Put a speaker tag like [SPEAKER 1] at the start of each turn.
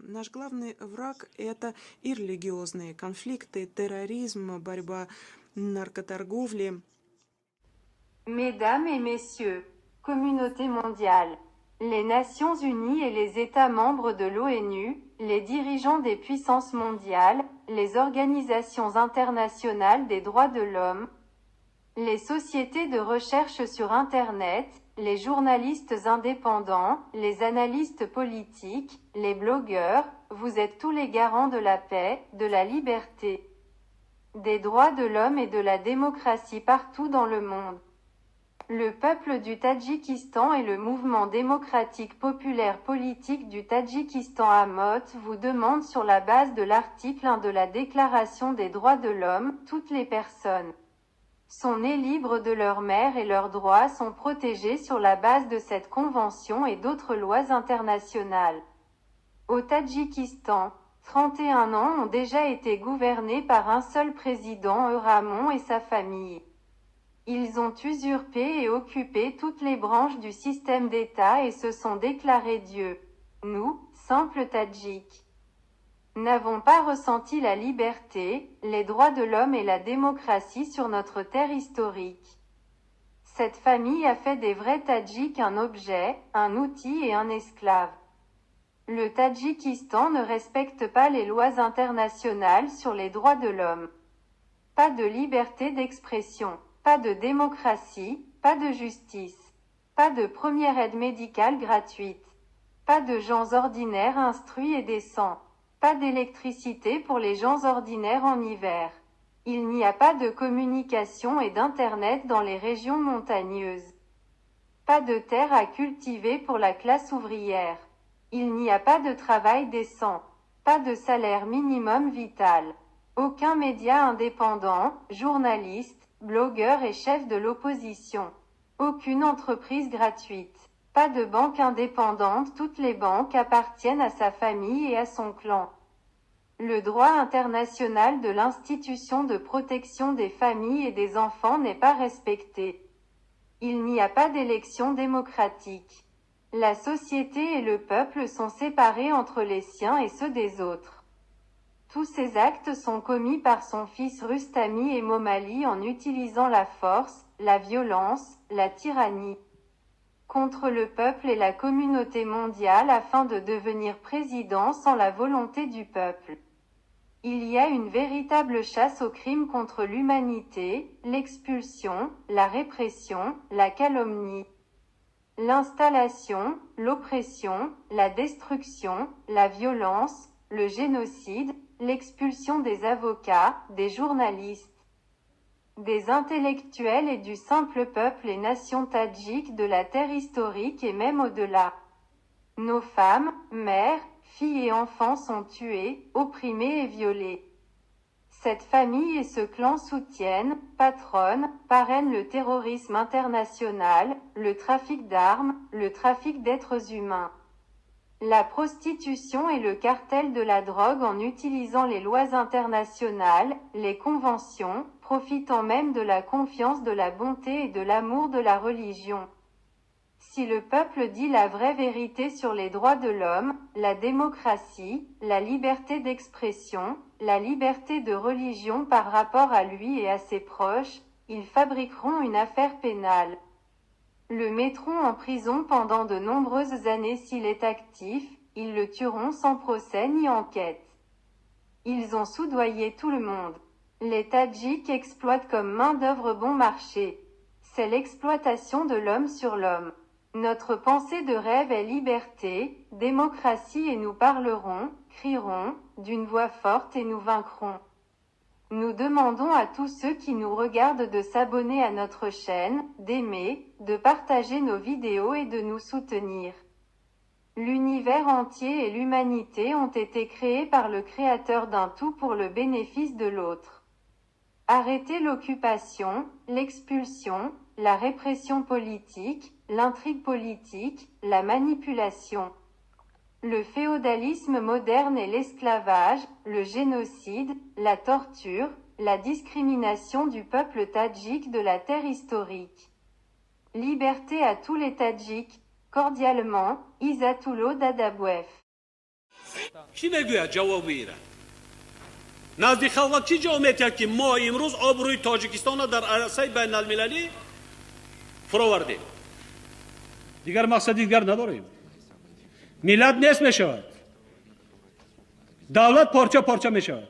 [SPEAKER 1] Наш главный враг — это и религиозные конфликты, терроризм, борьба, наркоторговля.
[SPEAKER 2] Mesdames et messieurs, communauté mondiale, les Nations unies et les États membres de l'ONU, les dirigeants des puissances mondiales, les organisations internationales des droits de l'homme, les sociétés de recherche sur Internet, les journalistes indépendants, les analystes politiques, les blogueurs, vous êtes tous les garants de la paix, de la liberté, des droits de l'homme et de la démocratie partout dans le monde. Le peuple du Tadjikistan et le mouvement démocratique populaire politique du Tadjikistan AMOT vous demandent sur la base de l'article 1 de la Déclaration des droits de l'homme, toutes les personnes sont nées libres de leur mère et leurs droits sont protégés sur la base de cette convention et d'autres lois internationales. Au Tadjikistan, 31 ans ont déjà été gouvernés par un seul président Euramon et sa famille. Ils ont usurpé et occupé toutes les branches du système d'État et se sont déclarés dieux. Nous, simples Tadjiks, n'avons pas ressenti la liberté, les droits de l'homme et la démocratie sur notre terre historique. Cette famille a fait des vrais Tadjiks un objet, un outil et un esclave. Le Tadjikistan ne respecte pas les lois internationales sur les droits de l'homme. Pas de liberté d'expression, pas de démocratie, pas de justice, pas de première aide médicale gratuite, pas de gens ordinaires instruits et décents. Pas d'électricité pour les gens ordinaires en hiver. Il n'y a pas de communication et d'internet dans les régions montagneuses. Pas de terre à cultiver pour la classe ouvrière. Il n'y a pas de travail décent. Pas de salaire minimum vital. Aucun média indépendant, journaliste, blogueur et chef de l'opposition. Aucune entreprise gratuite. Pas de banque indépendante, toutes les banques appartiennent à sa famille et à son clan. Le droit international de l'institution de protection des familles et des enfants n'est pas respecté. Il n'y a pas d'élection démocratique. La société et le peuple sont séparés entre les siens et ceux des autres. Tous ces actes sont commis par son fils Rustami et Momali en utilisant la force, la violence, la tyrannie contre le peuple et la communauté mondiale afin de devenir président sans la volonté du peuple. Il y a une véritable chasse aux crimes contre l'humanité, l'expulsion, la répression, la calomnie, l'installation, l'oppression, la destruction, la violence, le génocide, l'expulsion des avocats, des journalistes, des intellectuels et du simple peuple et nation tadjik de la terre historique et même au-delà. Nos femmes, mères, filles et enfants sont tués, opprimés et violés. Cette famille et ce clan soutiennent, patronnent, parrainent le terrorisme international, le trafic d'armes, le trafic d'êtres humains, la prostitution et le cartel de la drogue en utilisant les lois internationales, les conventions, profitant même de la confiance, de la bonté et de l'amour de la religion. Si le peuple dit la vraie vérité sur les droits de l'homme, la démocratie, la liberté d'expression, la liberté de religion par rapport à lui et à ses proches, ils fabriqueront une affaire pénale. Le mettront en prison pendant de nombreuses années s'il est actif, ils le tueront sans procès ni enquête. Ils ont soudoyé tout le monde. Les Tadjiks exploitent comme main-d'œuvre bon marché. C'est l'exploitation de l'homme sur l'homme. Notre pensée de rêve est liberté, démocratie et nous parlerons, crierons, d'une voix forte et nous vaincrons. Nous demandons à tous ceux qui nous regardent de s'abonner à notre chaîne, d'aimer, de partager nos vidéos et de nous soutenir. L'univers entier et l'humanité ont été créés par le Créateur d'un tout pour le bénéfice de l'autre. Arrêtez l'occupation, l'expulsion, la répression politique, l'intrigue politique, la manipulation, le féodalisme moderne et l'esclavage, le génocide, la torture, la discrimination du peuple tadjik de la terre historique. Liberté à tous les Tadjiks, cordialement, Isatoulo Dadabouef.
[SPEAKER 3] کی میگوید جواب ایره؟ نزدیک خلق چی جواب میتید که ما امروز آبروی تاجیکستان را در عرصه بین المللی فراوردیم؟ دیگر مقصد دیگر نداریم. ملت نیست میشود، دولت پارچه پارچه میشود.